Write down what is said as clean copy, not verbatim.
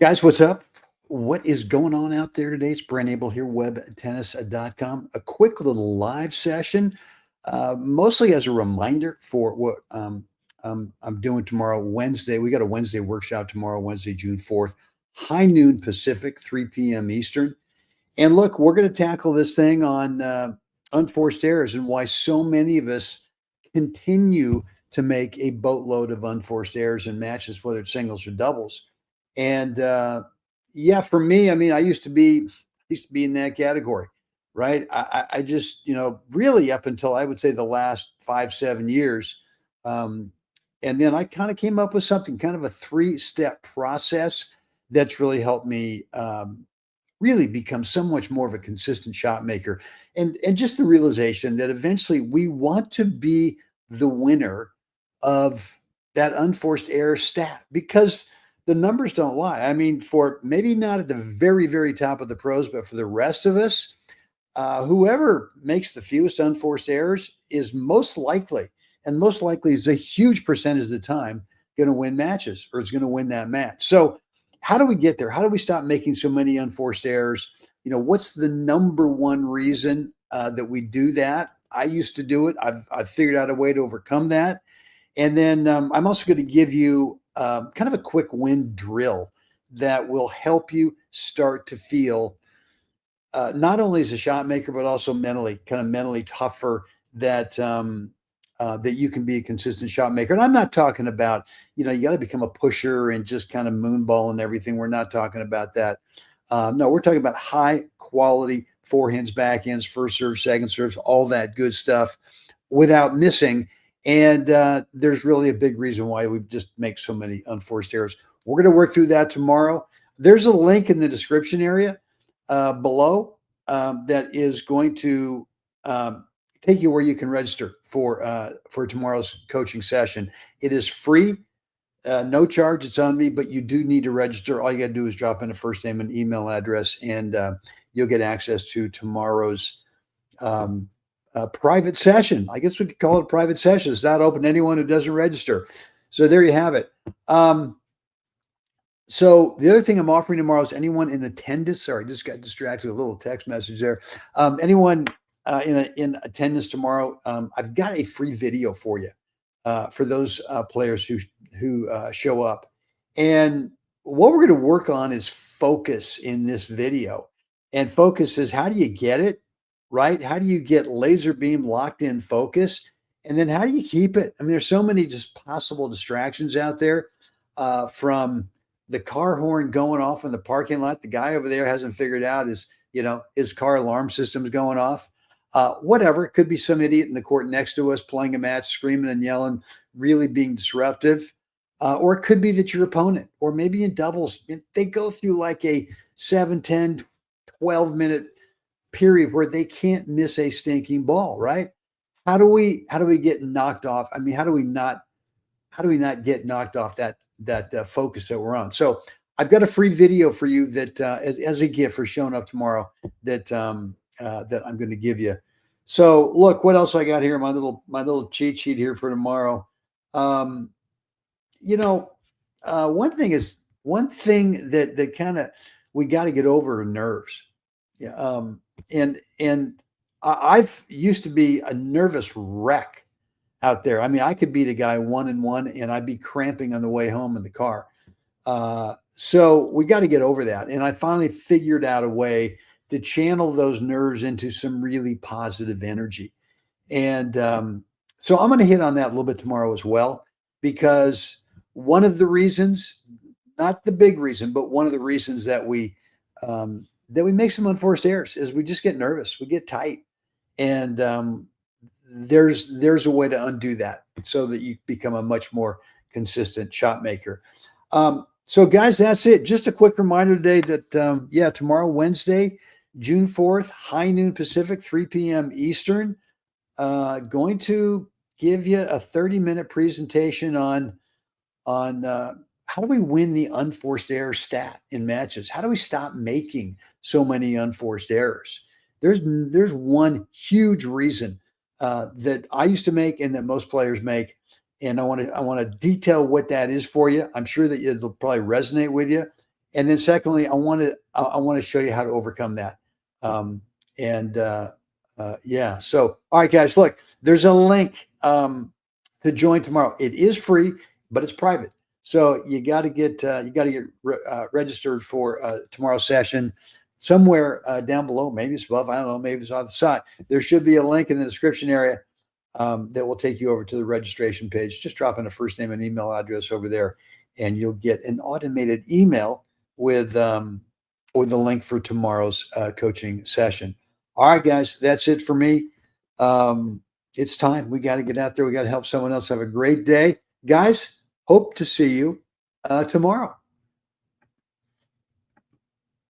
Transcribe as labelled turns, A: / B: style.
A: Guys, what's up? What is going on out there today? It's Brent Abel here, webtennis.com. A quick little live session, mostly as a reminder for what I'm doing tomorrow, Wednesday. We got a Wednesday workshop tomorrow, Wednesday, June 4th, high noon Pacific, 3 p.m. Eastern. And look, we're going to tackle this thing on unforced errors and why so many of us continue to make a boatload of unforced errors in matches, whether it's singles or doubles. And yeah, for me, I mean, I used to be in that category, right? I just, really up until I would say the last 5, 7 years. Um, and then I kind of came up with something, kind of a three-step process that's really helped me really become so much more of a consistent shot maker. And just the realization that eventually we want to be the winner of that unforced error stat because the numbers don't lie. I mean, for maybe not at the very, very top of the pros, but for the rest of us, whoever makes the fewest unforced errors is most likely is a huge percentage of the time going to win matches or is going to win that match. So, how do we get there? How do we stop making so many unforced errors? What's the number one reason that we do that? I used to do it. I've figured out a way to overcome that. And then I'm also going to give you kind of a quick win drill that will help you start to feel not only as a shot maker, but also mentally tougher that you can be a consistent shot maker. And I'm not talking about, you got to become a pusher and just kind of moonball and everything. We're not talking about that. No, we're talking about high quality forehands, backhands, first serve, second serves, all that good stuff without missing. And there's really a big reason why we just make so many unforced errors. We're going to work through that tomorrow. There's a link in the description area below that is going to take you where you can register for tomorrow's coaching session. It is free, no charge. It's on me, but you do need to register. All you got to do is drop in a first name and email address, and you'll get access to tomorrow's um, private session. I guess we could call it a private session. It's not open to anyone who doesn't register. So there you have it. So the other thing I'm offering tomorrow is anyone in attendance. Sorry, I just got distracted with a little text message there. Anyone in attendance tomorrow, I've got a free video for you for those players who show up. And what we're going to work on is focus in this video. And focus is how do you get it, right? How do you get laser beam locked in focus? And then how do you keep it? I mean, there's so many just possible distractions out there from the car horn going off in the parking lot. The guy over there hasn't figured out his car alarm system is going off. Whatever. It could be some idiot in the court next to us playing a match, screaming and yelling, really being disruptive. Or it could be that your opponent, or maybe in doubles, they go through like a 7, 10, 12 minute period where they can't miss a stinking ball, right? How do we get knocked off? I mean, how do we not get knocked off that focus that we're on? So I've got a free video for you that as a gift for showing up tomorrow that I'm going to give you. So look, what else I got here? My little cheat sheet here for tomorrow. Um, you know, one thing that kind of we got to get over are nerves. Yeah. And I've used to be a nervous wreck out there. I mean, I could beat a guy 1-1 and I'd be cramping on the way home in the car. So we got to get over that. And I finally figured out a way to channel those nerves into some really positive energy. And so I'm going to hit on that a little bit tomorrow as well, because one of the reasons, not the big reason, but one of the reasons that we make some unforced errors is we just get nervous, we get tight, and there's a way to undo that so that you become a much more consistent shot maker. So guys, that's it. Just a quick reminder today that tomorrow, Wednesday, June 4th, high noon Pacific, 3 p.m. Eastern, going to give you a 30-minute presentation on how do we win the unforced error stat in matches? How do we stop making so many unforced errors? There's one huge reason that I used to make and that most players make, and I want to detail what that is for you. I'm sure that it'll probably resonate with you, And then secondly, I want to show you how to overcome that. Um, and yeah, so all right, guys, look, there's a link to join tomorrow. It is free, but it's private. So you got to get registered for tomorrow's session. Somewhere down below, maybe it's above, I don't know, maybe it's on the side. There should be a link in the description area that will take you over to the registration page. Just drop in a first name and email address over there, and you'll get an automated email with the link for tomorrow's coaching session. All right, guys, that's it for me. It's time. We got to get out there. We got to help someone else have a great day. Guys, hope to see you tomorrow.